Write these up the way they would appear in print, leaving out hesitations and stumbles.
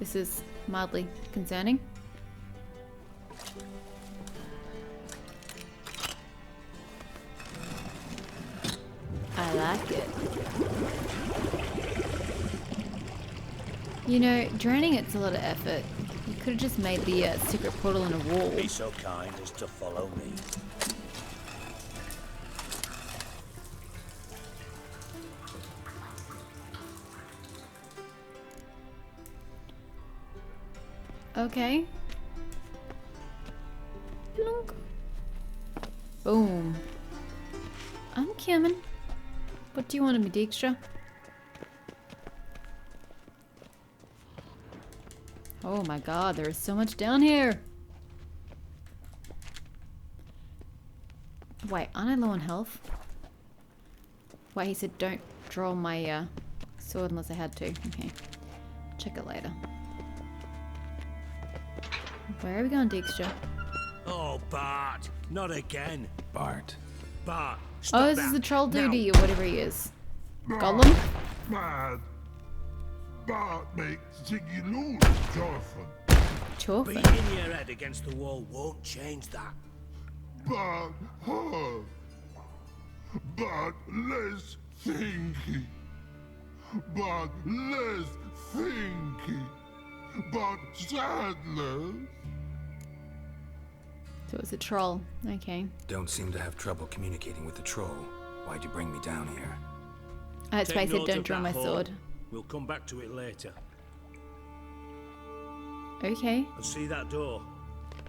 This is mildly concerning. I like it. You know, drowning it's a lot of effort. You could have just made the secret portal in a wall. Be so kind as to follow me. Okay. Plunk. Boom. I'm coming. What do you want of me, Dijkstra? Oh my god, there is so much down here. Wait, aren't I low on health? Wait, he said don't draw my sword unless I had to. Okay. Check it later. Where are we going, Dijkstra? Oh, Bart, not again. Bart. Bart, stop Oh, this that. is the troll Now. duty or whatever he is. Gollum? Bad. Bart makes Ziggy lose, Jorfen. Chorfin. Beating your head against the wall won't change that. Bart hurt. Bart less thinky. Bart less thinky. Bart sadness. So it's a troll. Okay. Don't seem to have trouble communicating with the troll. Why'd you bring me down here? It's Take basically note don't of draw that my hole. sword. We'll come back to it later. Okay. And see that door?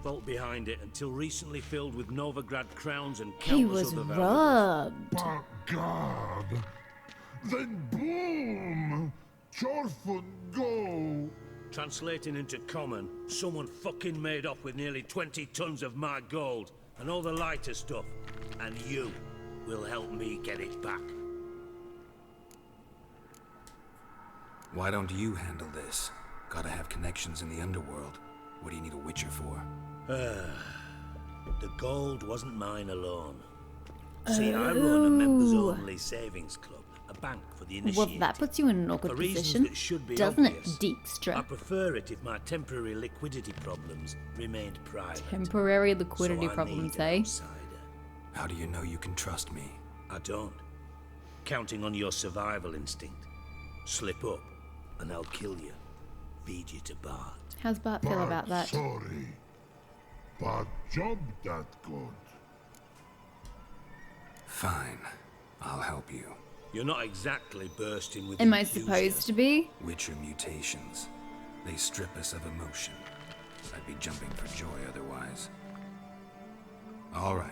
Vault behind it, until recently filled with Novigrad crowns and He countless was other valuables. rubbed. Bart God. Then boom. Jorfen go. Translating into common, someone fucking made off with nearly 20 tons of my gold and all the lighter stuff. And you will help me get it back. Why don't you handle this? Gotta have connections in the underworld. What do you need a witcher for? The gold wasn't mine alone. See, I run a members-only savings club, a bank for the initiated. Well, that puts you in an awkward For reasons position, that should be doesn't obvious. it, Dijkstra? I prefer it if my temporary liquidity problems remained private. Temporary liquidity So I problems, need an eh? outsider. How do you know you can trust me? I don't. Counting on your survival instinct. Slip up, and I'll kill you. Feed you to Bart. How's Bart feel about that? Sorry. Bart job that good. Fine. I'll help you. You're not exactly bursting with Am I enthusiasm. supposed to be? Witcher mutations. They strip us of emotion. I'd be jumping for joy otherwise. All right.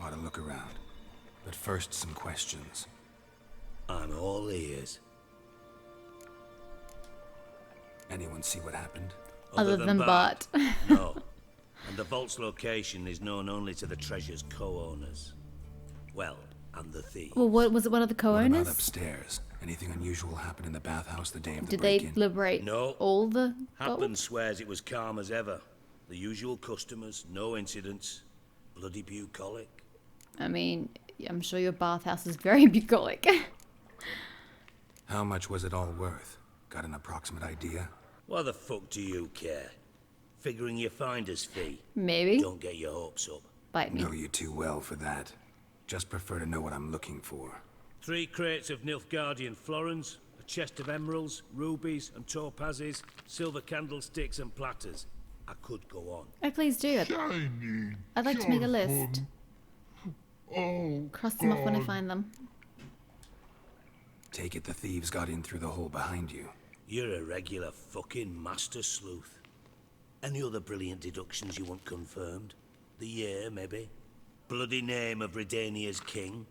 Ought to look around. But first, some questions. I'm all ears. Anyone see what happened? Other than Bart. No. And the vault's location is known only to the treasure's co-owners. Well, and the thief. Well, what was it? One of the What about co-owners? upstairs? Anything unusual happen in the bathhouse the day of the Did they break-in? liberate No. all the Happen gold? swears it was calm as ever. The usual customers, no incidents. Bloody bucolic. I mean, I'm sure your bathhouse is very bucolic. How much was it all worth? Got an approximate idea? Why the fuck do you care? Figuring your finder's fee. Maybe. Don't get your hopes up. Bite me. Know you too well for that. Just prefer to know what I'm looking for. 3 crates of Nilfgaardian florins, a chest of emeralds, rubies and topazes, silver candlesticks and platters. I could go on. Oh, please do. Shiny. I'd like to make a Jorfen. list. Oh, Cross them off when I God. find them. Take it the thieves got in through the hole behind you. You're a regular fucking master sleuth. Any other brilliant deductions you want confirmed? The year, maybe? Bloody name of Redania's king?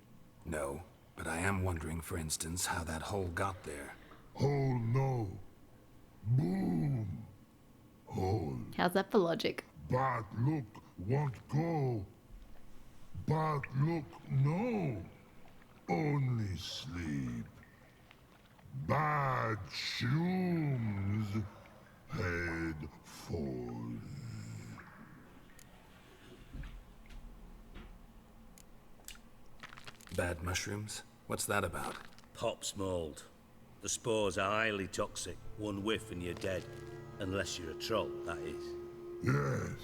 No, but I am wondering, for instance, how that hole got there. Oh no. Boom. Oh, How's that for logic? bad look, won't go. Bad look, no. Only sleep. Bad shoes. Head falls. Bad mushrooms? What's that about? Pops mold. The spores are highly toxic. One whiff and you're dead. Unless you're a troll, that is. Yes.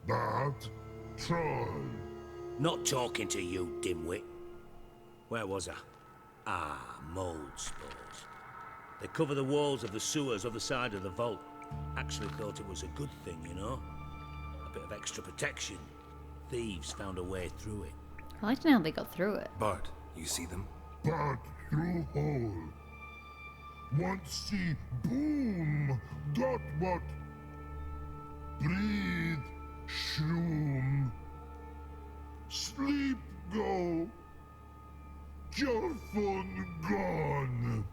But troll. Not talking to you, dimwit. Where was I? Ah, mold spores. They cover the walls of the sewers other side of the vault. Actually thought it was a good thing, you know? A bit of extra protection. Thieves found a way through it. I like to know how they got through it. Bart, you see them? But through hole. Want see boom. Dot what? Breathe. Shroom. Sleep go. Your phone gone.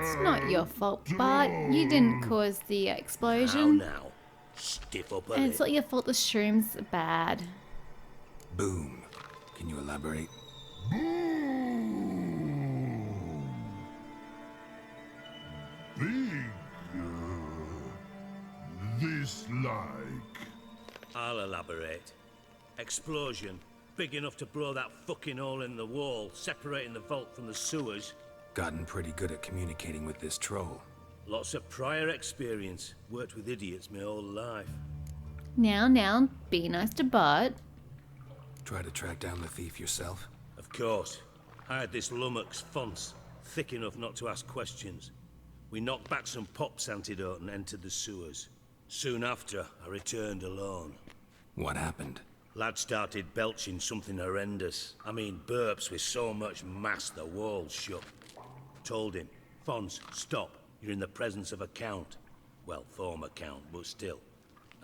It's not your fault, Bart. You didn't cause the explosion. Now. Stiff up a And it's lip. not your fault the shrooms are bad. Boom. Can you elaborate? Boom. Big. This like. I'll elaborate. Explosion. Big enough to blow that fucking hole in the wall, separating the vault from the sewers. Gotten pretty good at communicating with this troll. Lots of prior experience. Worked with idiots my whole life. Now, be nice to Bart. Try to track down the thief yourself? Of course. I had this lummox Fonce, thick enough not to ask questions. We knocked back some pops antidote and entered the sewers. Soon after, I returned alone. What happened? Lad started belching something horrendous. I mean, burps with so much mass the walls shook. Told him, Fonz, stop. You're in the presence of a count. Well, former count, but still.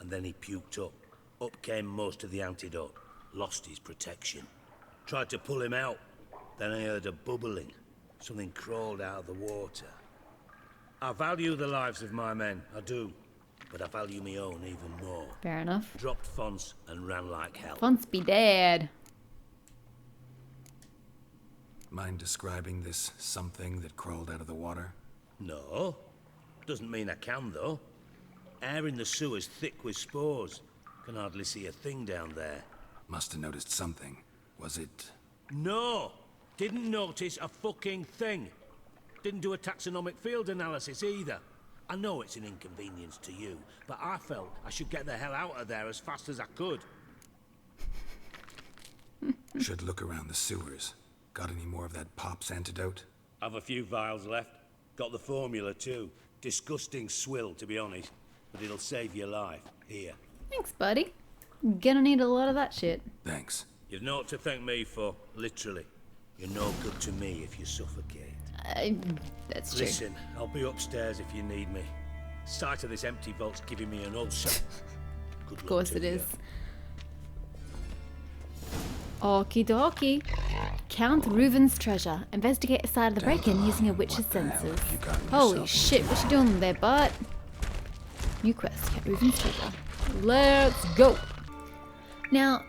And then he puked up. Up came most of the antidote. Lost his protection. Tried to pull him out. Then I heard a bubbling. Something crawled out of the water. I value the lives of my men, I do. But I value my own even more. Fair enough. Dropped Fonz and ran like hell. Fonz be dead. Mind describing this something that crawled out of the water? No. Doesn't mean I can, though. Air in the sewer's thick with spores. Can hardly see a thing down there. Must have noticed something. Was it... No! Didn't notice a fucking thing. Didn't do a taxonomic field analysis either. I know it's an inconvenience to you, but I felt I should get the hell out of there as fast as I could. Should look around the sewers. Got any more of that pop's antidote? I've a few vials left. Got the formula too. Disgusting swill, to be honest. But it'll save your life. Here. Thanks, buddy. Gonna need a lot of that shit. Thanks. You've naught to thank me for, literally. You're no good to me if you suffocate. That's true. Listen, I'll be upstairs if you need me. Sight of this empty vault's giving me an ulcer. Good Of course luck it to you. is. Okie dokie. Count Reuven's treasure. Investigate a side of the break-in using a witch's What the hell senses. have you gotten Holy yourself shit, what you doing there, bud? New quest. Count Reuven's treasure. Let's go. Now,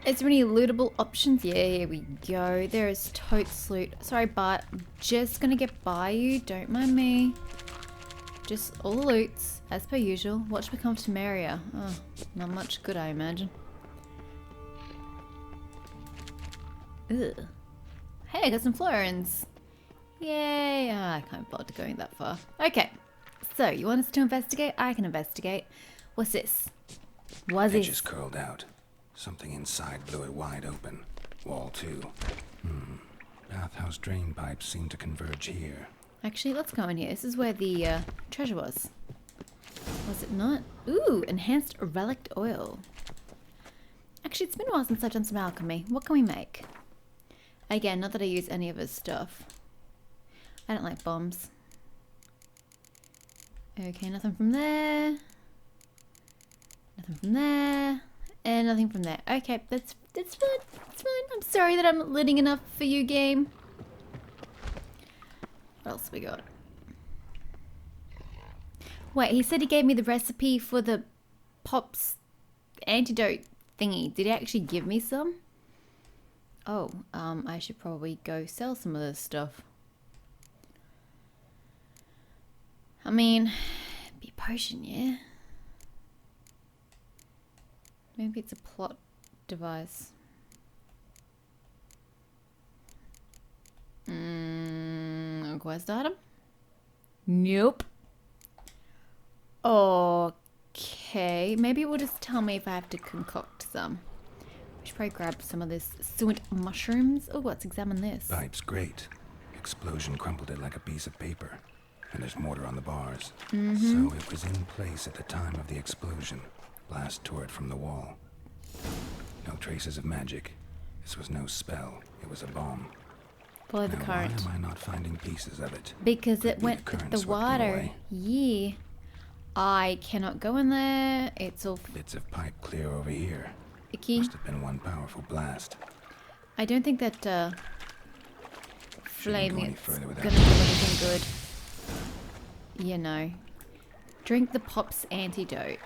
is there any lootable options? Yeah, here we go. There is totes loot. Sorry, Bart. I'm just gonna get by you. Don't mind me. Just all the loots, as per usual. Watch become Temeria. Oh, not much good, I imagine. Ugh. Hey, I got some florins. Yay. I can't bother going that far. Okay. So, you want us to investigate? I can investigate. What's this? What's Edges this? curled out. Something inside blew it wide open. Wall too. Bathhouse drain pipes seem to converge here. Actually, let's go in here. This is where the treasure was. Was it not? Ooh, enhanced relic oil. Actually, it's been a while since I've done some alchemy. What can we make? Again, not that I use any of his stuff. I don't like bombs. Okay, nothing from there. Nothing from there. And nothing from there. Okay, that's fine. It's fine. I'm sorry that I'm not litting enough for you, game. What else we got? Wait, he said he gave me the recipe for the Pops antidote thingy. Did he actually give me some? Oh, I should probably go sell some of this stuff. I mean, be a potion, yeah? Maybe it's a plot device. Quest item? Nope. Okay, maybe it will just tell me if I have to concoct some. I should probably grab some of this suet mushrooms. Oh, let's examine this. Pipe's great. Explosion crumpled it like a piece of paper. And there's mortar on the bars. So it was in place at the time of the explosion. Blast tore it from the wall. No traces of magic. This was no spell. It was a bomb. Follow the Now, current. why am I not finding pieces of it? Because Could it be went the with current the swept them water. away. Yeah. I cannot go in there. It's all Bits of pipe clear over here. icky. Must have been one powerful blast. I don't think that flame go any is further gonna without do anything good. You know. Drink the pop's antidote.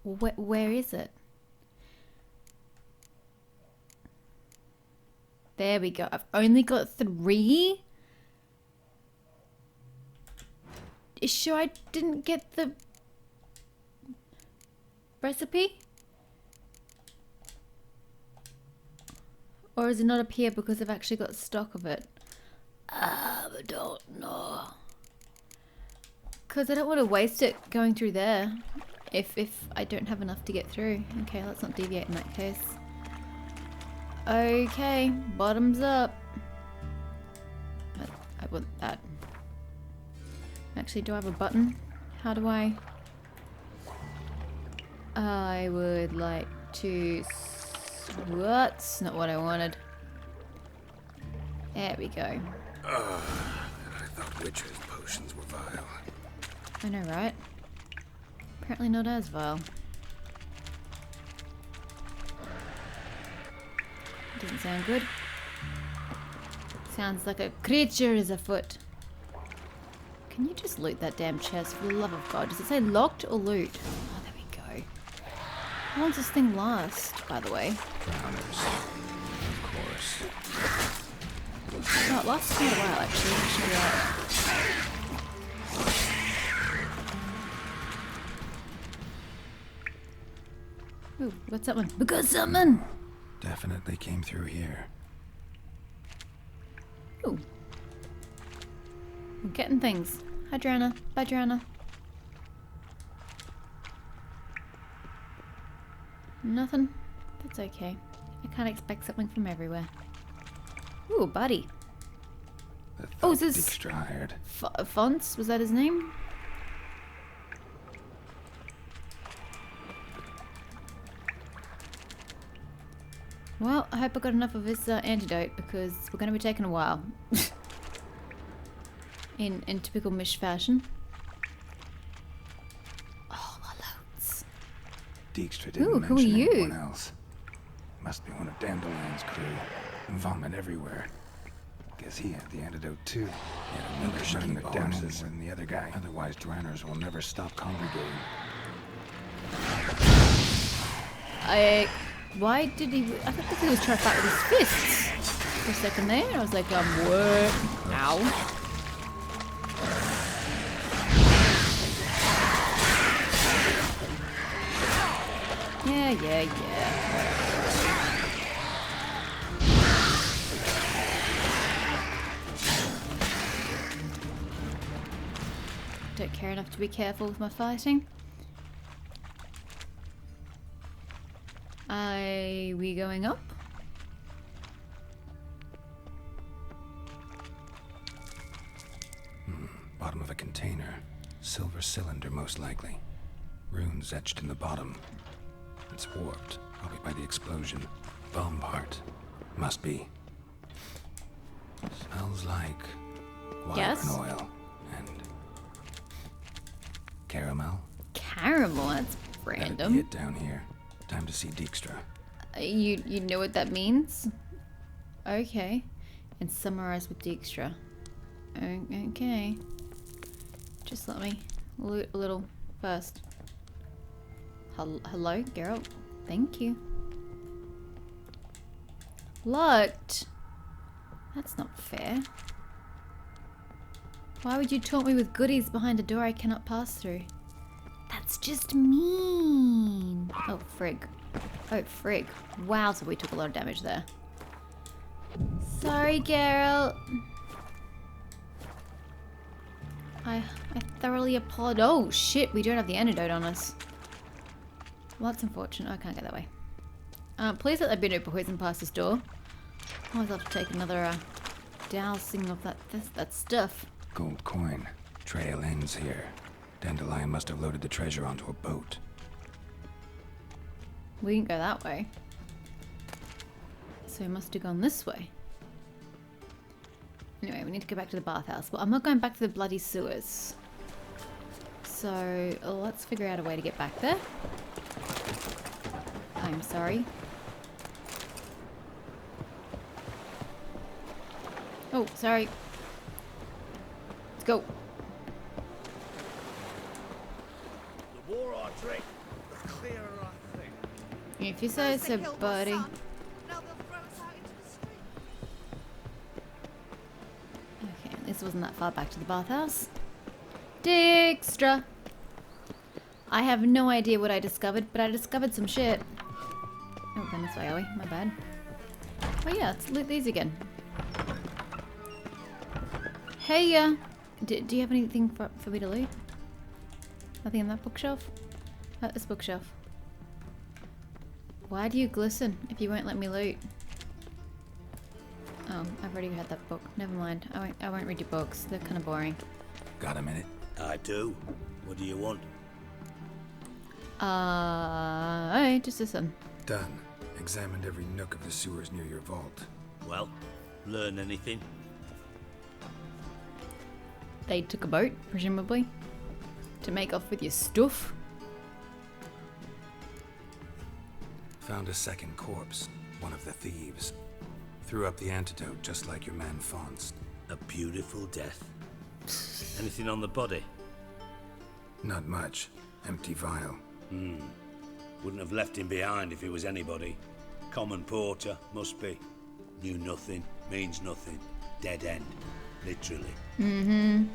Where is it? There we go. I've only got 3. You sure I didn't get the recipe? Or is it not up here because I've actually got stock of it? I don't know. Because I don't want to waste it going through there if I don't have enough to get through. Okay, let's not deviate in that case. Okay, bottoms up. I want that. Actually, do I have a button? How do I... I would like to... That's not what I wanted. There we go. I thought witches' potions were vile. I know, right? Apparently not as vile. Doesn't sound good. Sounds like a creature is afoot. Can you just loot that damn chest for the love of God? Does it say locked or loot? Oh, there we go. How long does this thing last, by the way? Drowners. Of course. Oh, it lasts quite a while, actually. Ooh, we got something. We got something! Definitely came through here. Ooh. I'm getting things. Hi, Drowner. Bye, Drowner. Nothing? That's okay. I can't expect something from everywhere. Ooh, buddy. Oh, is this... Dijkstra hired. Fonts? Was that his name? Well, I hope I got enough of this antidote because we're going to be taking a while. in typical Mish fashion. Oh, loads. Dijkstra didn't Ooh, who are mention you? anyone else. Must be one of Dandelion's crew. Vomit everywhere. Guess he had the antidote too. He had another shutting it down more than the other guy. Otherwise, drowners will never stop congregating. Why did he... I thought he was trying to fight with his fists for a second there. I was like, what? Ow. Yeah. Don't care enough to be careful with my fighting. Are we going up? Bottom of a container. Silver cylinder, most likely. Runes etched in the bottom. It's warped, probably by the explosion. Bomb part. Must be. Smells like Yes? wyvern oil and caramel. Caramel, that's That'd be random. it down here. Time to see Dijkstra. You know what that means? Okay. And summarize with Dijkstra. Okay. Just let me loot a little first. Hello, Geralt. Thank you. Locked. That's not fair. Why would you taunt me with goodies behind a door I cannot pass through? That's just mean. Oh, frig. Oh, frig. Wow, so we took a lot of damage there. Sorry, Geralt. I thoroughly applaud. Oh shit, we don't have the antidote on us. Well, that's unfortunate. I can't get that way. Please let there be no poison past this door. I'll have to take another dousing of that stuff. Gold coin. Trail ends here. Dandelion must have loaded the treasure onto a boat. We didn't go that way. So we must have gone this way. Anyway, we need to go back to the bathhouse. Well, I'm not going back to the bloody sewers. So let's figure out a way to get back there. I'm sorry. Oh, sorry. Let's go. The more I drink, the clearer I think. If you say so, buddy. Okay, this wasn't that far back to the bathhouse. Dijkstra! I have no idea what I discovered, but I discovered some shit. Oh, going this way, are we? My bad. Oh yeah, let's loot these again. Hey, do you have anything for me to loot? Nothing on that bookshelf? This bookshelf. Why do you glisten if you won't let me loot? Oh, I've already had that book. Never mind. I won't read your books. They're kind of boring. Got a minute? I do. What do you want? Alright, just listen. Done. Examined every nook of the sewers near your vault. Well, learn anything? They took a boat, presumably, to make off with your stuff. Found a second corpse, one of the thieves. Threw up the antidote just like your man Faunce. A beautiful death. Anything on the body? Not much. Empty vial. Wouldn't have left him behind if he was anybody. Common porter, must be. Knew nothing, means nothing. Dead end. Literally.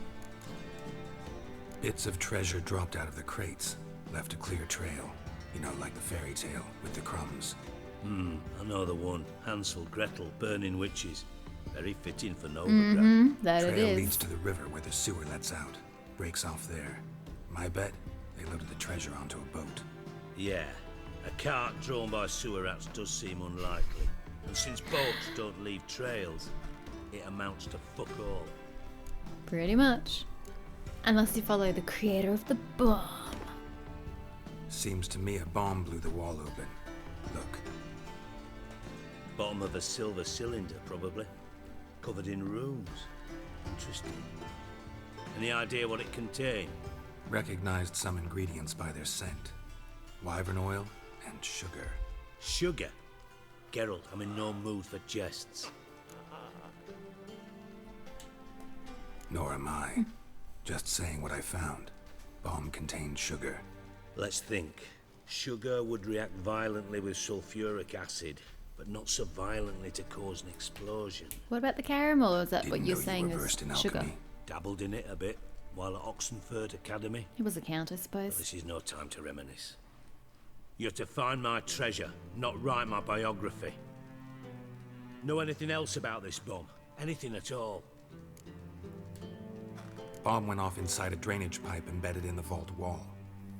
Bits of treasure dropped out of the crates. Left a clear trail. You know, like the fairy tale with the crumbs. I know the one. Hansel, Gretel, burning witches. Very fitting for Novigrad. That it Trail is. leads to the river where the sewer lets out. Breaks off there. My bet, they loaded the treasure onto a boat. Yeah, a cart drawn by sewer rats does seem unlikely. And since boats don't leave trails, it amounts to fuck all. Pretty much. Unless you follow the creator of the bomb. Seems to me a bomb blew the wall open. Look. Bottom of a silver cylinder, probably. Covered in runes. Interesting. Any idea what it contained? Recognized some ingredients by their scent. Wyvern oil and sugar. Sugar? Geralt, I'm in no mood for jests. Nor am I. Just saying what I found. Bomb contained sugar. Let's think. Sugar would react violently with sulfuric acid, but not so violently to cause an explosion. What about the caramel, or is that Didn't what you're know saying you were is versed in sugar? alchemy. Dabbled in it a bit while at Oxenford Academy. It was a count, I But suppose. this is no time to reminisce. You're to find my treasure, not write my biography. Know anything else about this bomb? Anything at all? Bomb went off inside a drainage pipe embedded in the vault wall.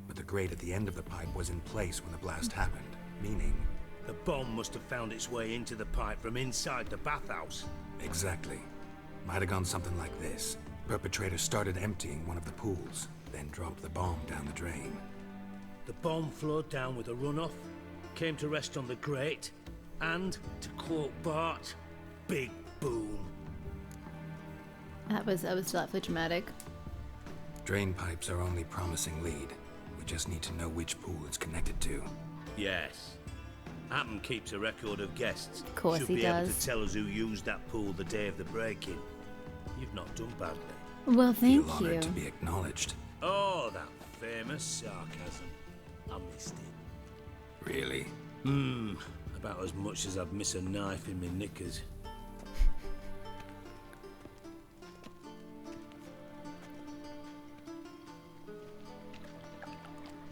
But the grate at the end of the pipe was in place when the blast happened, meaning... The bomb must have found its way into the pipe from inside the bathhouse. Exactly. Might have gone something like this. Perpetrator started emptying one of the pools, then dropped the bomb down the drain. The bomb flowed down with a runoff, came to rest on the grate, and, to quote Bart, big boom. That was delightfully dramatic. Drain pipes are only promising lead. We just need to know which pool it's connected to. Yes. Appen keeps a record of guests. Of course Should he be able does. to tell us who used that pool the day of the break-in. You've not done badly. Well, Feel thank honored you. to be acknowledged. Oh, that famous sarcasm. I missed it. Really? About as much as I'd miss a knife in my knickers.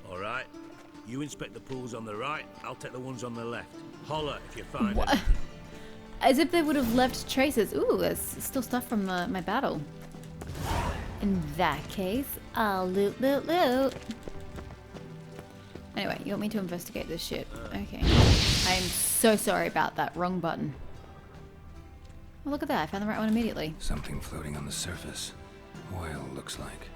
All right. You inspect the pools on the right, I'll take the ones on the left. Holler if you find What? anything. As if they would have left traces. Ooh, there's still stuff from my battle. In that case, I'll loot, loot, loot. Anyway, you want me to investigate this shit? Okay. I am so sorry about that. Wrong button. Oh, look at that. I found the right one immediately. Something floating on the surface. Oil, looks like.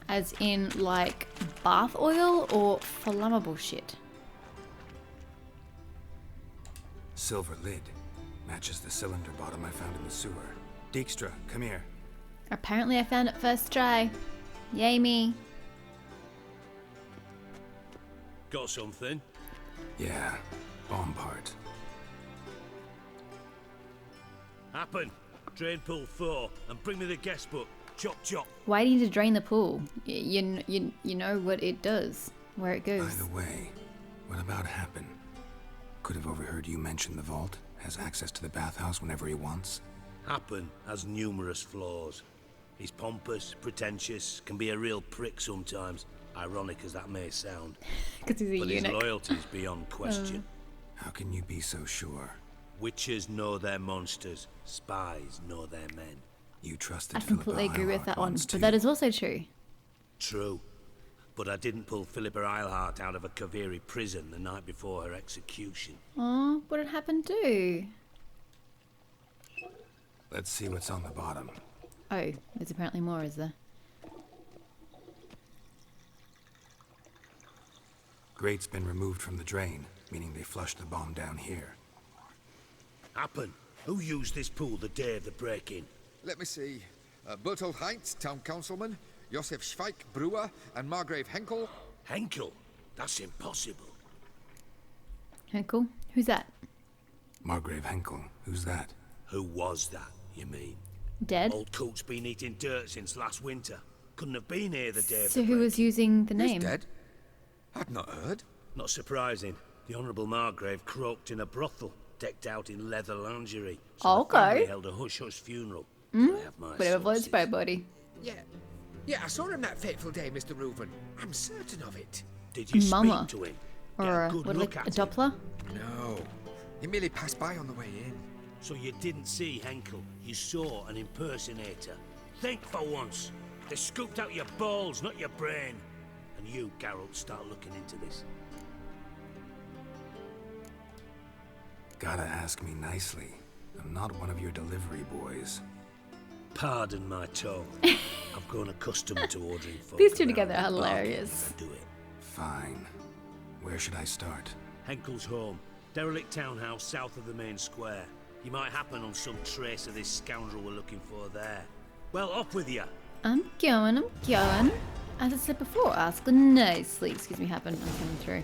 As in, like, bath oil or flammable shit? Silver lid. Matches the cylinder bottom I found in the sewer. Dijkstra, come here. Apparently I found it first try. Yay me. Got something? Yeah, bomb part. Happen. Drain pool 4 and bring me the guest book. Chop chop. Why do you need to drain the pool? You know what it does, where it goes. By the way, what about Happen? Could have overheard you mention the vault. Has access to the bathhouse whenever he wants. Happen has numerous flaws. He's pompous, pretentious, can be a real prick sometimes, ironic as that may sound. Because he's a But eunuch. his loyalty's beyond question. How can you be so sure? Witches know their monsters, spies know their men. You trusted I completely Philippa agree with Eilhart that one, once, but too. that is also true. True. But I didn't pull Philippa Eilhart out of a Kaviri prison the night before her execution. Oh, what did Happen do? Let's see what's on the bottom. Oh, there's apparently more, is there? Grate's been removed from the drain, meaning they flushed the bomb down here. Happen. Who used this pool the day of the break-in? Let me see. Bertolt Heinz, town councilman, Josef Schweik, brewer, and Margrave Henkel. Henkel? That's impossible. Henkel? Who's that? Margrave Henkel, who's that? Who was that, you mean? Dead? Old coot's been eating dirt since last winter. Couldn't have been here the day of So the who was using the He's name? dead? I'd not heard. Not surprising. The Honourable Margrave croaked in a brothel, decked out in leather lingerie. So the family Okay. held a hush-hush funeral. I have my Whatever floats sources. boat, buddy. Yeah, I saw him that fateful day, Mr. Reuven. I'm certain of it. Did you Mama. speak to him? Get Or a good what, look like at a him? Doppler? No. He merely passed by on the way in. So you didn't see Henkel. You saw an impersonator. Think for once. They scooped out your balls, not your brain. And you, Geralt, start looking into this. Gotta ask me nicely. I'm not one of your delivery boys. Pardon my tone. I've grown accustomed to ordering folk These two around together are and bargaining hilarious. if I do it. Fine. Where should I start? Henkel's home. Derelict townhouse south of the main square. You might happen on some trace of this scoundrel we're looking for there. Well, off with you. I'm going. As I said before, ask nicely. Excuse me, Happen. I'm coming through.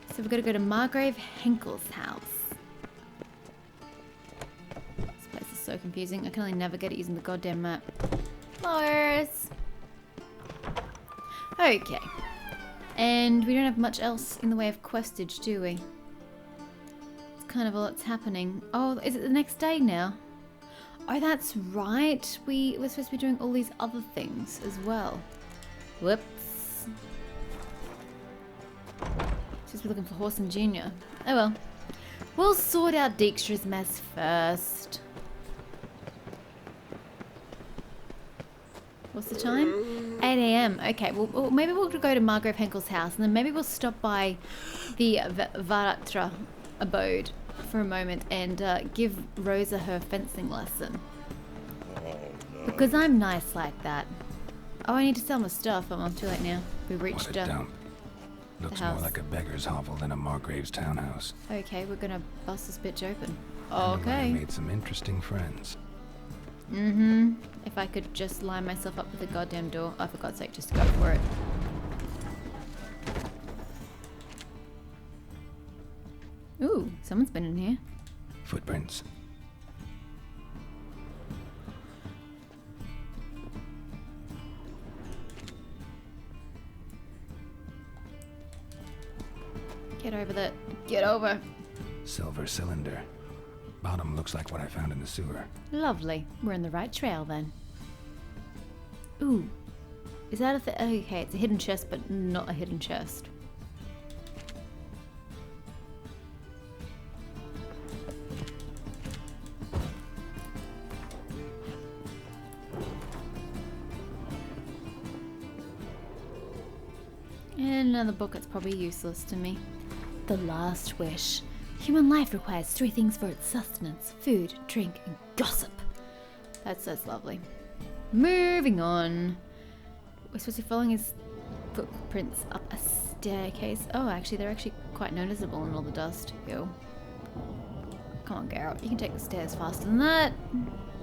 So we've got to go to Margrave Henkel's house. This place is so confusing. I can only navigate it using the goddamn map. Flowers! Okay. And we don't have much else in the way of questage, do we? It's kind of all that's happening. Oh, is it the next day now? Oh, that's right. We're supposed to be doing all these other things as well. Whoops. Supposed to be looking for Horson Jr. Oh well. We'll sort out Dijkstra's mess first. What's the time? 8 a.m. Okay, well, maybe we'll go to Margrave Henkel's house and then maybe we'll stop by the Varatra abode for a moment and give Rosa her fencing lesson. Because I'm nice like that. Oh, I need to sell my stuff. Oh, I'm too late now. We What reached a dump. Looks more house. like a beggar's hovel than a Margrave's townhouse. Okay, we're gonna bust this bitch open. I Okay. made some interesting friends. If I could just line myself up with a goddamn door. Oh, for God's sake, just go for it. Ooh, someone's been in here. Footprints. Get over that. Get over. Silver cylinder. Bottom looks like what I found in the sewer. Lovely. We're in the right trail then. Ooh. Is that a thing? Okay, it's a hidden chest, but not a hidden chest. another book that's probably useless to me. The Last Wish. Human life requires 3 things for its sustenance: food, drink, and gossip. That's lovely. Moving on. We're supposed to be following his footprints up a staircase. Oh, actually, they're actually quite noticeable in all the dust. Yo. Come on, Geralt. You can take the stairs faster than that.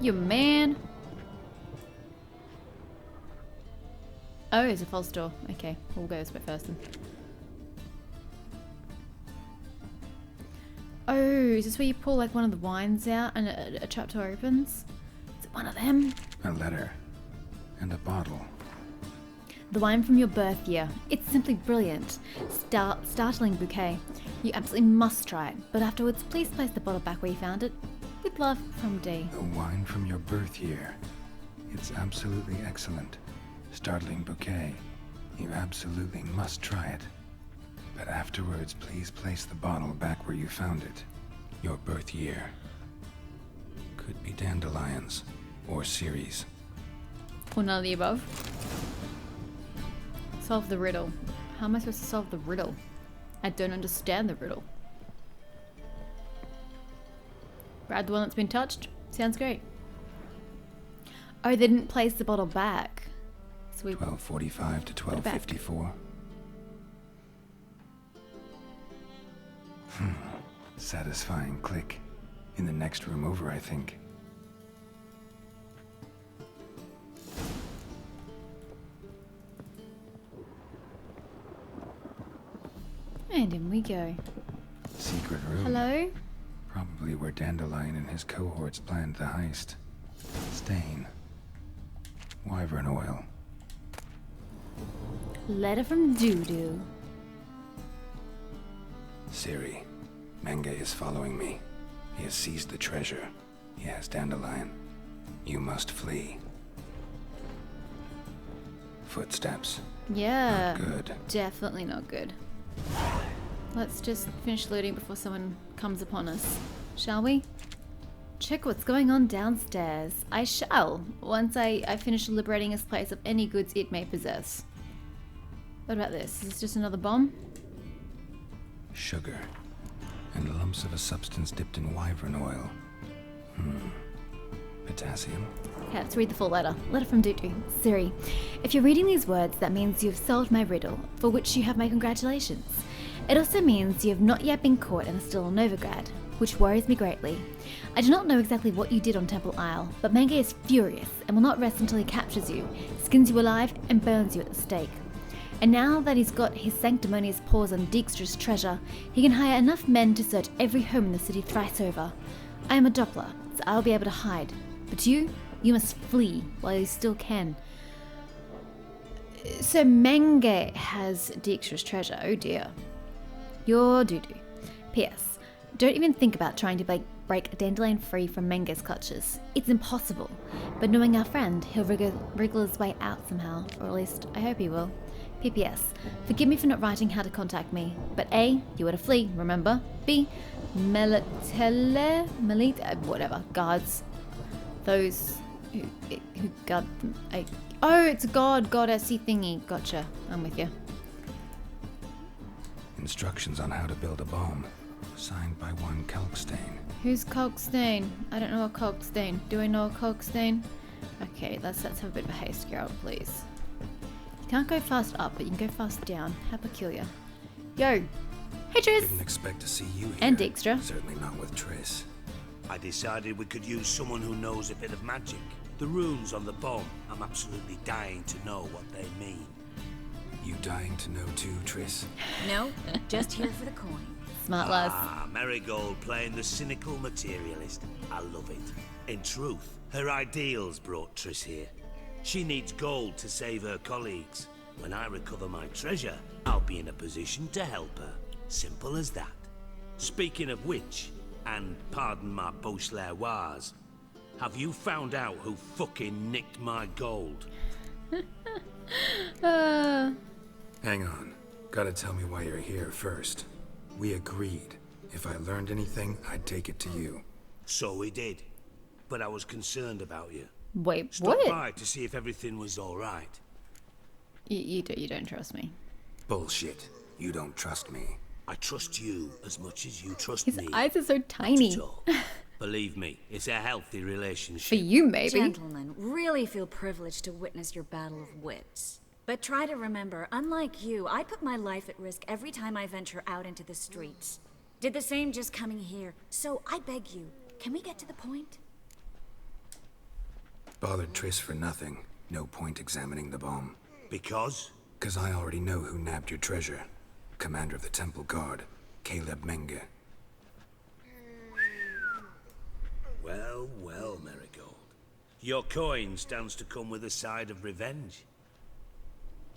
You man. Oh, it's a false door. Okay, we'll go this way first then. Oh, is this where you pull like one of the wines out and a trapdoor opens? Is it one of them? A letter. And a bottle. The wine from your birth year. It's simply brilliant. Startling bouquet. You absolutely must try it. But afterwards, please place the bottle back where you found it. With love, from D. The wine from your birth year. It's absolutely excellent. Startling bouquet. You absolutely must try it. But afterwards, please place the bottle back where you found it. Your birth year. Could be dandelions. Or Ciri's. Or none of the above. Solve the riddle. How am I supposed to solve the riddle? I don't understand the riddle. Grab the one that's been touched. Sounds great. Oh, they didn't place the bottle back. So we 12:45 to 12:54. Satisfying click. In the next room over, I think. And in we go. Secret room. Hello? Probably where Dandelion and his cohorts planned the heist. Stain. Wyvern oil. Letter from Doodoo. Ciri. Menge is following me. He has seized the treasure. He has Dandelion. You must flee. Footsteps. Yeah. Not good. Definitely not good. Let's just finish looting before someone comes upon us, shall we? Check what's going on downstairs. I shall, once I finish liberating this place of any goods it may possess. What about this? Is this just another bomb? Sugar. And lumps of a substance dipped in wyvern oil. Potassium. Okay, let's read the full letter. Letter from Dudu. Ciri, if you're reading these words, that means you've solved my riddle, for which you have my congratulations. It also means you have not yet been caught and are still a Novigrad, which worries me greatly. I do not know exactly what you did on Temple Isle, but Menge is furious and will not rest until he captures you, skins you alive, and burns you at the stake. And now that he's got his sanctimonious paws on Dijkstra's treasure, he can hire enough men to search every home in the city thrice over. I am a Doppler, so I'll be able to hide. But you must flee while you still can. So Menge has Dijkstra's treasure, oh dear. You're doo-doo. P.S. Don't even think about trying to break a Dandelion free from Menge's clutches. It's impossible. But knowing our friend, he'll wriggle his way out somehow, or at least I hope he will. P.P.S. Forgive me for not writing how to contact me, but A, you were to flee, remember? B, whatever, guards. Those who guard them. Oh, it's a goddessy thingy. Gotcha, I'm with you. Instructions on how to build a bomb. Signed by one Kalkstein. Who's Kalkstein? I don't know a Kalkstein. Do I know a Kalkstein? Okay, let's have a bit of a haste, Geralt, please. You can't go fast up, but you can go fast down. How peculiar. Yo! Hey, Triss! Didn't expect to see you here. And Dijkstra. Certainly not with Triss. I decided we could use someone who knows a bit of magic. The runes on the bomb, I'm absolutely dying to know what they mean. You dying to know too, Triss? No, just here for the coin. Smart lass. Marigold playing the cynical materialist. I love it. In truth, her ideals brought Triss here. She needs gold to save her colleagues. When I recover my treasure, I'll be in a position to help her. Simple as that. Speaking of which, and pardon my Beauclervoise, have you found out who fucking nicked my gold? Hang on. Gotta tell me why you're here first. We agreed. If I learned anything, I'd take it to you. So we did. But I was concerned about you. Wait, Stopped what? by to see if everything was all right. You don't trust me. Bullshit. You don't trust me. I trust you as much as you trust His me. eyes are so tiny. Not at all. Believe me, it's a healthy For relationship. you, maybe. Gentlemen, really feel privileged to witness your battle of wits. But try to remember, unlike you, I put my life at risk every time I venture out into the streets. Did the same just coming here. So I beg you, can we get to the point? Bothered Triss for nothing. No point examining the bomb. Because? 'Cause I already know who nabbed your treasure. Commander of the Temple Guard, Caleb Menge. Well, well, Marigold. Your coin stands to come with a side of revenge.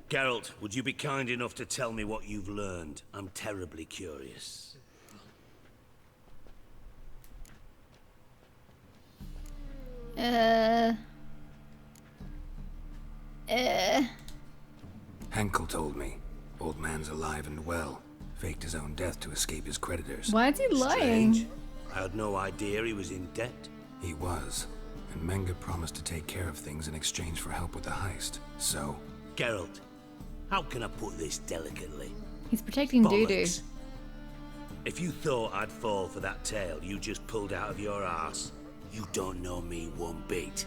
Geralt, would you be kind enough to tell me what you've learned? I'm terribly curious. Henkel told me. Old man's alive and well. Faked his own death to escape his creditors. Why is he lying? Strange. I had no idea he was in debt. He was. And Menge promised to take care of things in exchange for help with the heist. So, Geralt, how can I put this delicately? He's protecting Dudu. Bollocks. If you thought I'd fall for that tale you just pulled out of your arse, you don't know me one bit.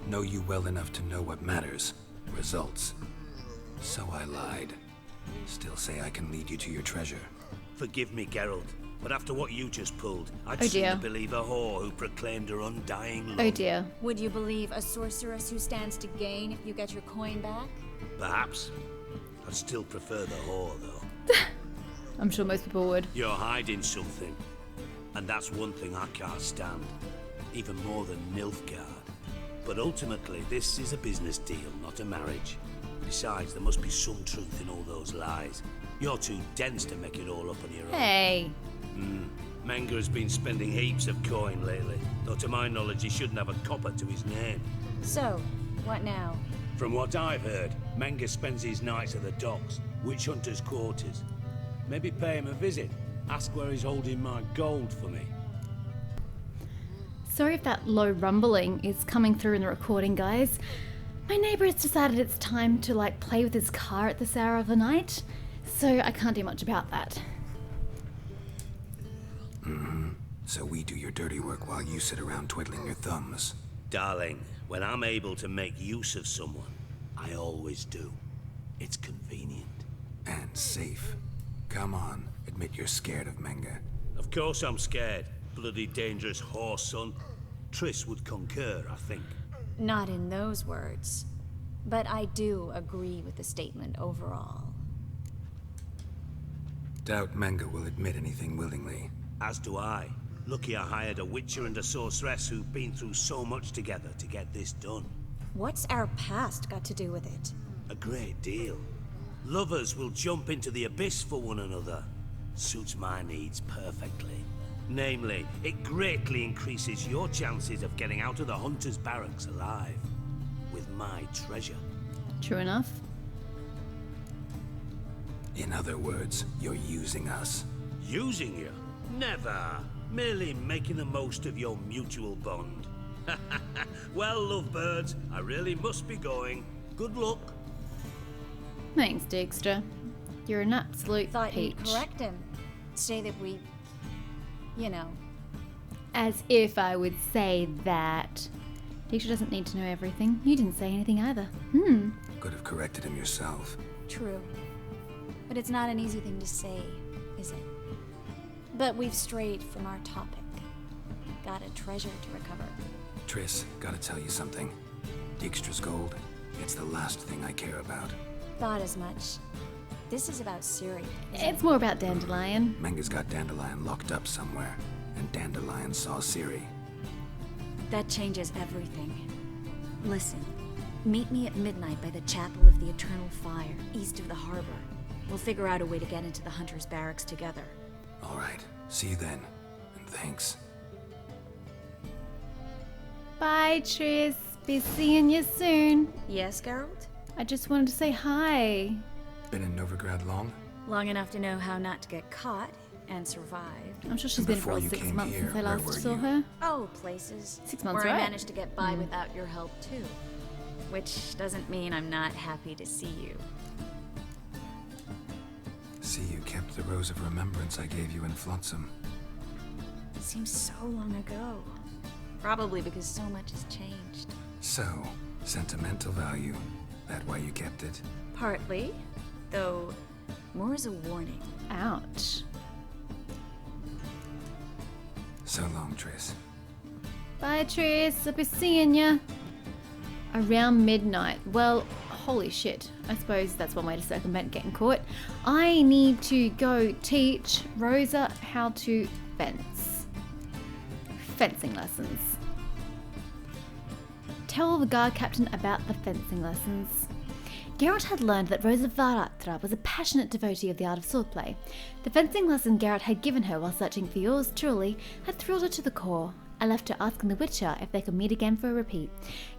know you well enough to know what matters. Results. So I lied. Still say I can lead you to your treasure. Forgive me, Geralt, but after what you just pulled, I'd Oh dear. sooner believe a whore who proclaimed her undying love. Oh dear. Would you believe a sorceress who stands to gain if you get your coin back? Perhaps. I'd still prefer the whore, though. I'm sure most people would. You're hiding something. And that's one thing I can't stand. Even more than Nilfgaard. But ultimately, this is a business deal, not a marriage. Besides, there must be some truth in all those lies. You're too dense to make it all up on your own. Hey. Menge has been spending heaps of coin lately. Though to my knowledge, he shouldn't have a copper to his name. So, what now? From what I've heard, Menge spends his nights at the docks, witch hunters' quarters. Maybe pay him a visit. Ask where he's holding my gold for me. Sorry if that low rumbling is coming through in the recording, guys. My neighbor has decided it's time to play with his car at this hour of the night, so I can't do much about that. So we do your dirty work while you sit around twiddling your thumbs. Darling, when I'm able to make use of someone, I always do. It's convenient. And safe. Come on, admit you're scared of Menge. Of course I'm scared. Bloody dangerous horse, son. Triss would concur, I think. Not in those words. But I do agree with the statement overall. Doubt Menge will admit anything willingly. As do I. Lucky I hired a witcher and a sorceress who've been through so much together to get this done. What's our past got to do with it? A great deal. Lovers will jump into the abyss for one another. Suits my needs perfectly. Namely, it greatly increases your chances of getting out of the hunter's barracks alive. With my treasure. True enough. In other words, you're using us. Using you? Never. Merely making the most of your mutual bond. Well, lovebirds, I really must be going. Good luck. Thanks, Dijkstra. You're an absolute Thought peach. you'd correct him. Say that we... you know. As if I would say that. Dijkstra doesn't need to know everything. You didn't say anything either. Could have corrected him yourself. True. But it's not an easy thing to say, is it? But we've strayed from our topic. Got a treasure to recover. Triss, gotta tell you something. Dijkstra's gold, it's the last thing I care about. Thought as much. This is about Ciri. It's more about Dandelion. Menge's got Dandelion locked up somewhere, and Dandelion saw Ciri. That changes everything. Listen, meet me at midnight by the Chapel of the Eternal Fire, east of the harbor. We'll figure out a way to get into the Hunter's barracks together. All right, see you then, and thanks. Bye, Triss. Be seeing you soon. Yes, Geralt? I just wanted to say hi. Been in Novigrad long? Long enough to know how not to get caught and survive. I'm sure she's been for Before all you 6 came months here, since I where last were saw you? her. Oh, places. 6 months, where right? I managed to get by without your help, too. which doesn't mean I'm not happy to see you. See, you kept the Rose of Remembrance I gave you in Flotsam. Seems so long ago. Probably because so much has changed. So, sentimental value. That why you kept it? Partly, though more as a warning. Ouch. So long, Triss. Bye, Tris. I'll be seeing ya. Around midnight. Well, holy shit. I suppose that's one way to circumvent getting caught. I need to go teach Rosa how to fence. Fencing lessons. Tell the guard captain about the fencing lessons. Geralt had learned that Rosa Varatra was a passionate devotee of the art of swordplay. The fencing lesson Geralt had given her while searching for yours truly had thrilled her to the core. I left her asking the Witcher if they could meet again for a repeat.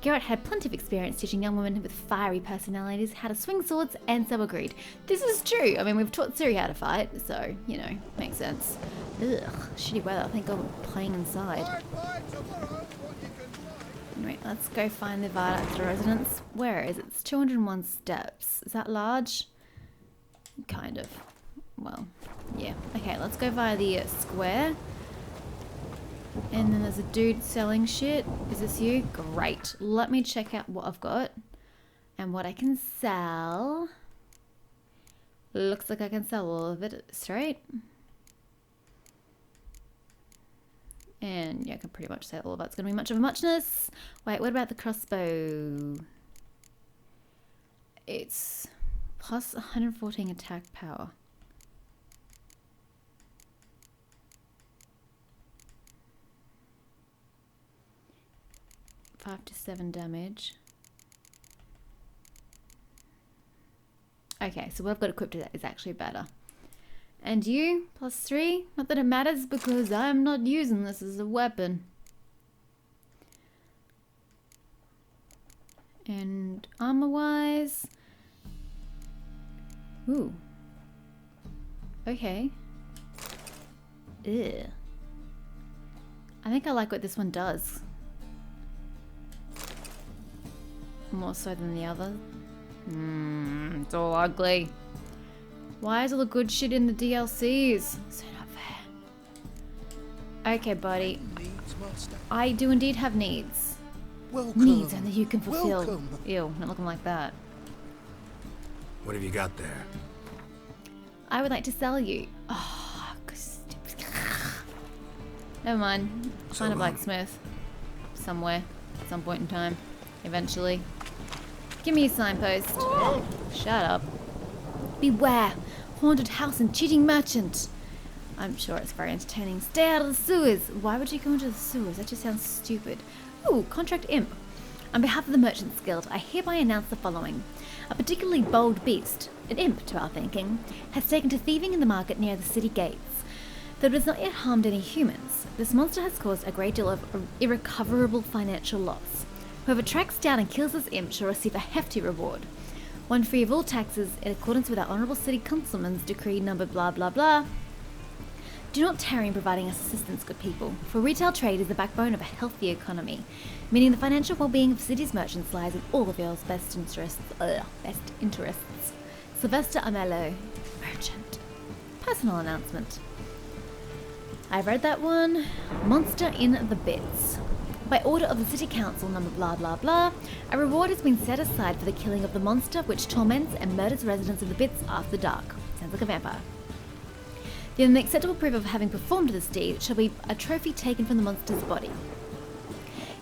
Geralt had plenty of experience teaching young women with fiery personalities how to swing swords, and so agreed. This is true. I mean, we've taught Ciri how to fight, so, you know, makes sense. Ugh, shitty weather. I think I'm playing inside. Anyway, let's go find the Varatra residence. Where is it? It's 201 steps. Is that large? Kind of. Well, yeah. Okay, let's go via the square. And then there's a dude selling shit. Is this you? Great. Let me check out what I've got and what I can sell. Looks like I can sell all of it straight. And yeah, I can pretty much say all of that's going to be much of a muchness. Wait, what about the crossbow? It's plus 114 attack power. Five to 7 damage. Okay, so what I've got equipped to that is actually better. And you, plus 3? Not that it matters because I'm not using this as a weapon. And armor-wise... Ooh. Okay. Ugh. I think I like what this one does. More so than the other. It's all ugly. Why is all the good shit in the DLCs? So not fair. Okay, buddy. I do indeed have needs. Welcome. Needs only you can fulfill. Welcome. Ew, not looking like that. What have you got there? I would like to sell you. Oh, never mind. Find a blacksmith. Somewhere. At some point in time. Eventually. Give me a signpost. Shut up. Beware. Haunted house and cheating merchant. I'm sure it's very entertaining. Stay out of the sewers. Why would you go into the sewers? That just sounds stupid. Ooh, contract imp. On behalf of the Merchants Guild, I hereby announce the following. A particularly bold beast, an imp to our thinking, has taken to thieving in the market near the city gates. Though it has not yet harmed any humans, this monster has caused a great deal of irrecoverable financial loss. Whoever tracks down and kills this imp shall receive a hefty reward. One free of all taxes in accordance with our Honourable City Councilman's decree number blah blah blah. Do not tarry in providing us assistance, good people, for retail trade is the backbone of a healthy economy, meaning the financial well-being of city's merchants lies in all of yours best interests. Sylvester Amello, merchant. Personal announcement. I've read that one. Monster in the Bits. By order of the City Council number blah blah blah, a reward has been set aside for the killing of the monster which torments and murders residents of the Bits after dark. Sounds like a vampire. The only acceptable proof of having performed this deed shall be a trophy taken from the monster's body.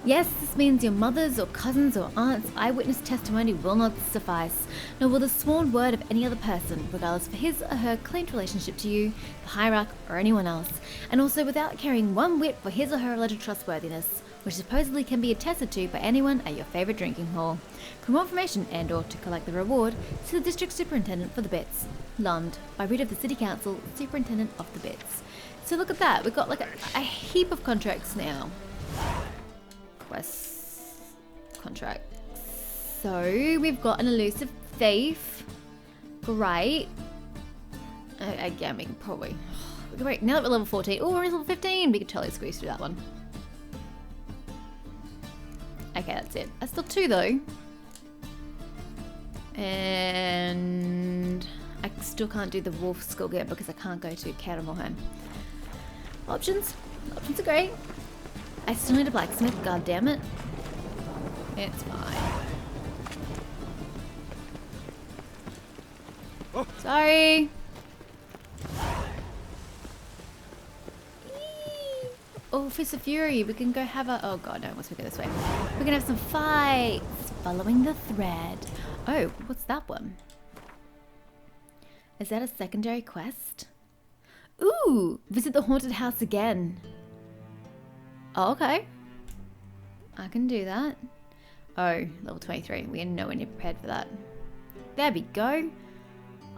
Yes, this means your mother's or cousin's or aunt's eyewitness testimony will not suffice, nor will the sworn word of any other person, regardless of his or her claimed relationship to you, the hierarch, or anyone else, and also without caring one whit for his or her alleged trustworthiness, which supposedly can be attested to by anyone at your favourite drinking hall. For more information and or to collect the reward, see the District Superintendent for the Bits. Lund, by writ of the City Council, Superintendent of the Bits. So look at that, we've got like a heap of contracts now. Quests. Contract. So, we've got an elusive thief. Great. Again, we can probably... Great, now that we're level 14. Oh, we're level 15! We could totally squeeze through that one. Okay, that's it. That's still 2 though. And I still can't do the wolf skull yet because I can't go to Karamorhen. Options? Options are great. I still need a blacksmith, god damn it. It's fine. Sorry. Oh, Fist of Fury. We can go have a... Oh god, no, once we go this way. We're gonna have some fights. Following the thread. Oh, what's that one? Is that a secondary quest? Ooh, visit the haunted house again. Oh, okay. I can do that. Oh, level 23. We are nowhere near prepared for that. There we go.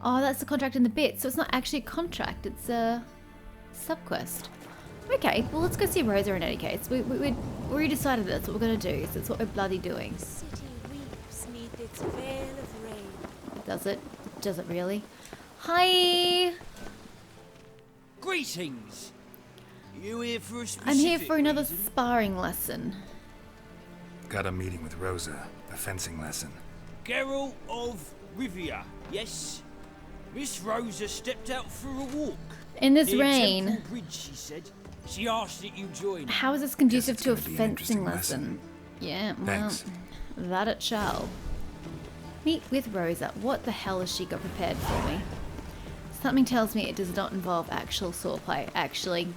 Oh, that's the contract in the bit. So it's not actually a contract. It's a subquest. Okay, well, let's go see Rosa in any case. We already decided that's what we're going to do. So that's what we're bloody doing. The city weeps 'neath its veil of rain. Does it? Does it really? Hi! Greetings! You here for a specific I'm here for another reason? sparring lesson. Got a meeting with Rosa, a fencing lesson. Geralt of Rivia, yes? Miss Rosa stepped out for a walk. In this Near rain, Temple Bridge, she said. She asked that you join her. how is this conducive it's to a gonna be an fencing interesting lesson? Yeah, well, Thanks. that it shall. Meet with Rosa. What the hell has she got prepared for me? Something tells me it does not involve actual swordplay. Actually,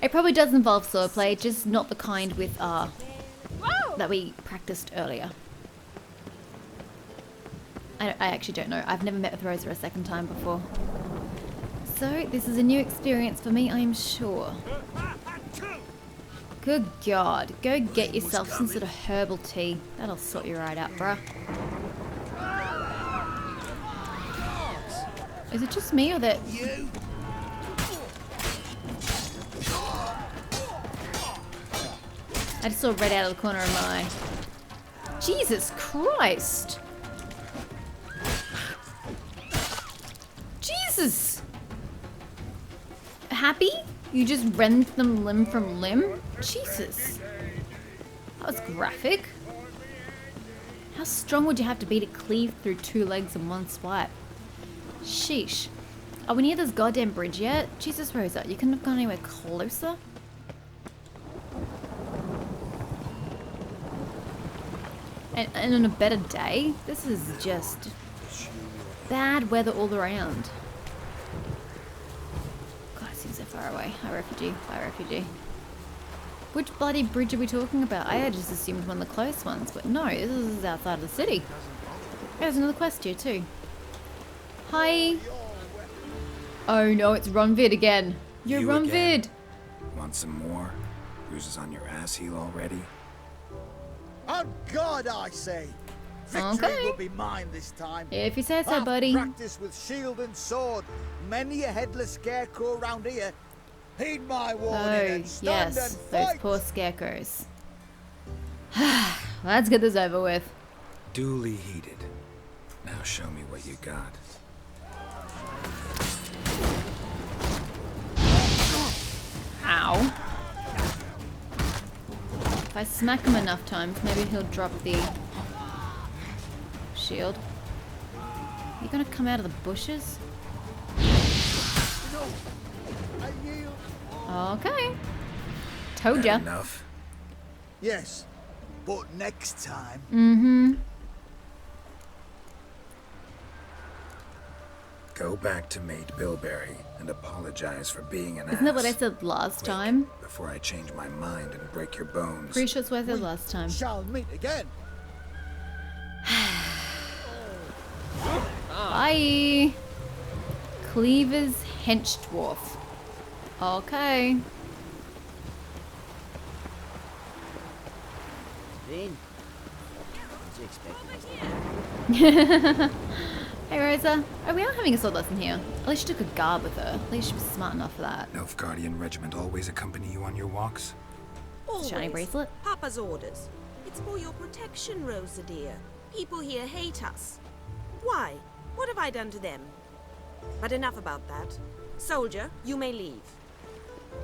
it probably does involve swordplay, just not the kind with that we practiced earlier. I actually don't know. I've never met with Rosa a second time before. So, this is a new experience for me, I'm sure. Good God. Go get yourself some sort of herbal tea. That'll sort you right out, bruh. Is it just me or that... I just saw red out of the corner of my eye. Jesus Christ! Jesus! Happy? You just rent them limb from limb? Jesus. That was graphic. How strong would you have to be to cleave through two legs in one swipe? Sheesh. Are we near this goddamn bridge yet? Jesus, Rosa, you couldn't have gone anywhere closer? And on a better day, this is just bad weather all around. God, it seems so far away. Hi, refugee. Bye, refugee. Which bloody bridge are we talking about? I had just assumed one of the close ones, but no, this is outside of the city. There's another quest here too. Hi. Oh no, it's Ronvid again. You're You Ronvid. again? Want some more? Bruises on your ass heel already? On God, I say! Victory Okay. will be mine this time. If you say so, I've buddy. practiced with shield and sword. Many a headless scarecrow around here. Heed my warning Oh, and stand yes, and those fight. poor scarecrows. Let's get this over with. Duly heated. Now show me what you got. Ow. If I smack him enough times, maybe he'll drop the shield. You gonna come out of the bushes? No, I yield. Okay. Told ya. Enough. Yes, but next time. Mm-hmm. Go back to Mate Bilberry and apologize for being an ass. Isn't that what I said last Quick, time? Before I change my mind and break your bones. Pretty sure it's what I said last time. Shall meet again. Bye. Cleaver's hench dwarf. Okay. Then, what you expecting? Hey Rosa. Oh, we are having a sword lesson here. At least she took a guard with her. At least she was smart enough for that. Nilfgaardian regiment always accompany you on your walks? Shiny bracelet. Papa's orders. It's for your protection, Rosa dear. People here hate us. Why? What have I done to them? But enough about that. Soldier, you may leave.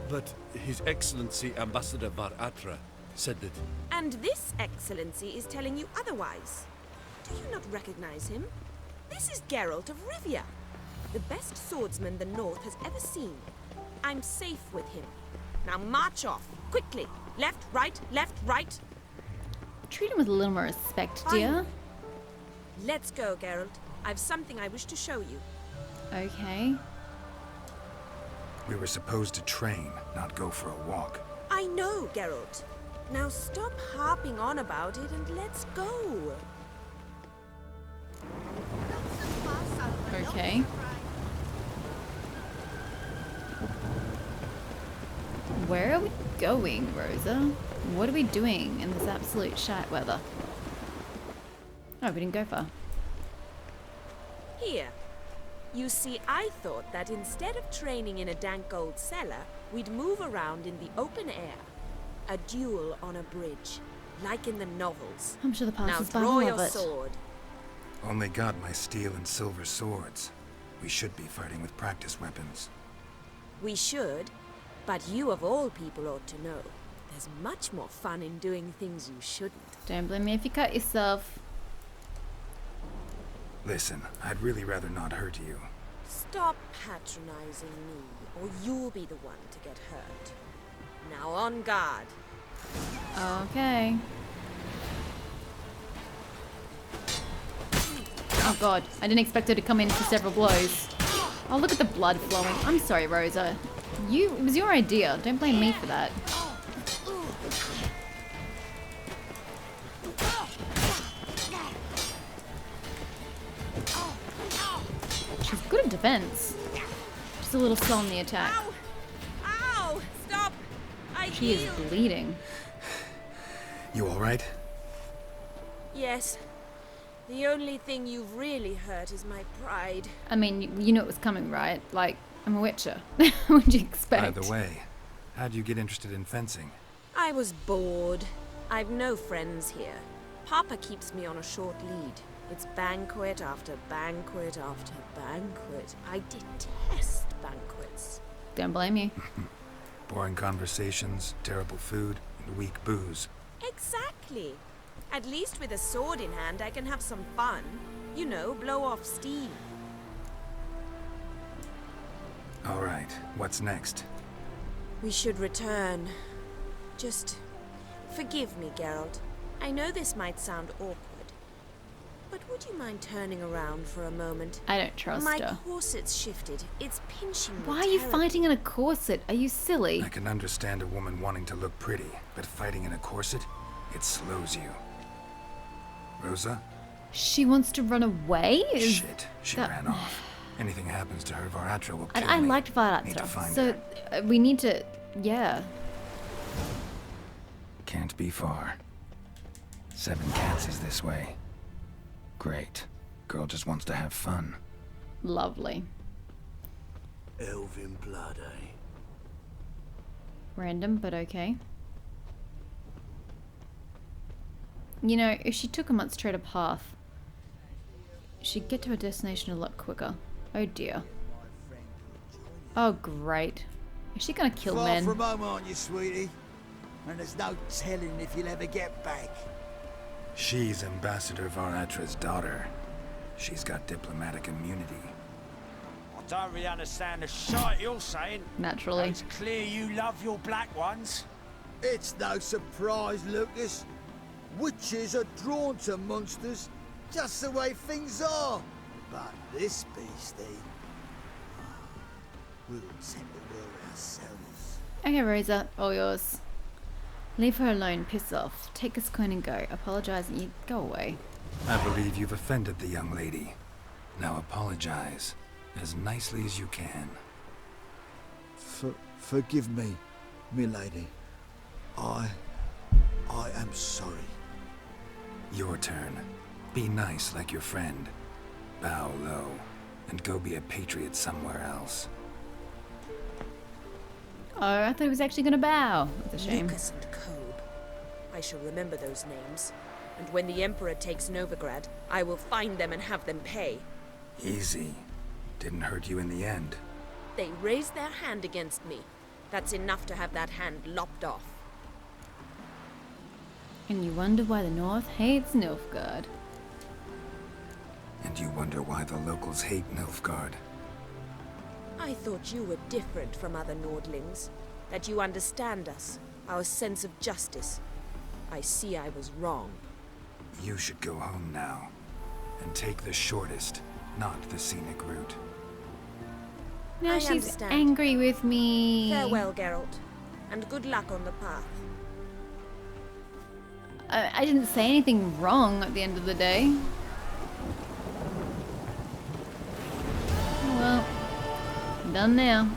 But His Excellency Ambassador Var Atra said that... And this excellency is telling you otherwise. Do you not recognize him? This is Geralt of Rivia, the best swordsman the North has ever seen. I'm safe with him. Now march off, quickly. Left, right. Treat him with a little more respect, dear. Let's go, Geralt. I've something I wish to show you. Okay. We were supposed to train, not go for a walk. I know, Geralt. Now stop harping on about it and let's go. Okay. Where are we going, Rosa? What are we doing in this absolute shite weather? Oh, we didn't go far. Here. You see, I thought that instead of training in a dank old cellar, we'd move around in the open air. A duel on a bridge, like in the novels. I'm sure the Now passers-by draw will your love it. sword. Only got my steel and silver swords. We should be fighting with practice weapons. We should, but you of all people ought to know. There's much more fun in doing things you shouldn't. Don't blame me if you cut yourself. Listen, I'd really rather not hurt you. Stop patronizing me, or you'll be the one to get hurt. Now on guard. Okay. Oh god, I didn't expect her to come in for several blows. Oh, look at the blood flowing. I'm sorry, Rosa. It was your idea. Don't blame me for that. She's good at defense. Just a little slow on the attack. Ow! Ow! Stop! She is bleeding. You alright? Yes. The only thing you've really hurt is my pride. I mean, you know it was coming, right? Like, I'm a witcher. What would you expect? By the way, how'd you get interested in fencing? I was bored. I've no friends here. Papa keeps me on a short lead. It's banquet after banquet after banquet. I detest banquets. Don't blame you. Boring conversations, terrible food, and weak booze. Exactly. At least with a sword in hand, I can have some fun. You know, blow off steam. Alright, what's next? We should return. Just forgive me, Geralt. I know this might sound awkward. But would you mind turning around for a moment? I don't trust My her. corset's shifted. It's pinching me. Why are you terribly. fighting in a corset? Are you silly? I can understand a woman wanting to look pretty, but fighting in a corset, it slows you. Rosa? She wants to run away? Shit, she that- ran off. Anything happens to her, Varatra will kill And I me. liked Need to Varatra, find so her. we need to, yeah. Can't be far. 7 cats is this way. Great. Girl just wants to have fun. Lovely. Elven blood, eh? Random, but okay. You know, if she took a much straighter path, she'd get to her destination a lot quicker. Oh dear. Oh great. Is she gonna kill Far men? from home, aren't you, sweetie? And there's no telling if you'll ever get back. She's Ambassador Varatra's daughter. She's got diplomatic immunity. I don't really understand the shite you're saying. Naturally. It's clear you love your black ones. It's no surprise, Lucas. Witches are drawn to monsters, just the way things are. But this beastie, we'll tend the world ourselves. Okay, Rosa, all yours. Leave her alone, piss off. Take this coin and go. Apologize and you go away. I believe you've offended the young lady. Now apologize, as nicely as you can. Forgive me, milady. I am sorry. Your turn. Be nice like your friend. Bow low, and go be a patriot somewhere else. Oh, I thought he was actually gonna bow. That's a shame. Lucas and Kobe. I shall remember those names. And when the Emperor takes Novigrad, I will find them and have them pay. Easy. Didn't hurt you in the end. They raised their hand against me. That's enough to have that hand lopped off. And you wonder why the North hates Nilfgaard. And you wonder why the locals hate Nilfgaard. I thought you were different from other Nordlings. That you understand us, our sense of justice. I see I was wrong. You should go home now. And take the shortest, not the scenic route. Now I she's understand. angry with me. Farewell, Geralt. And good luck on the path. I didn't say anything wrong at the end of the day. Well, done now.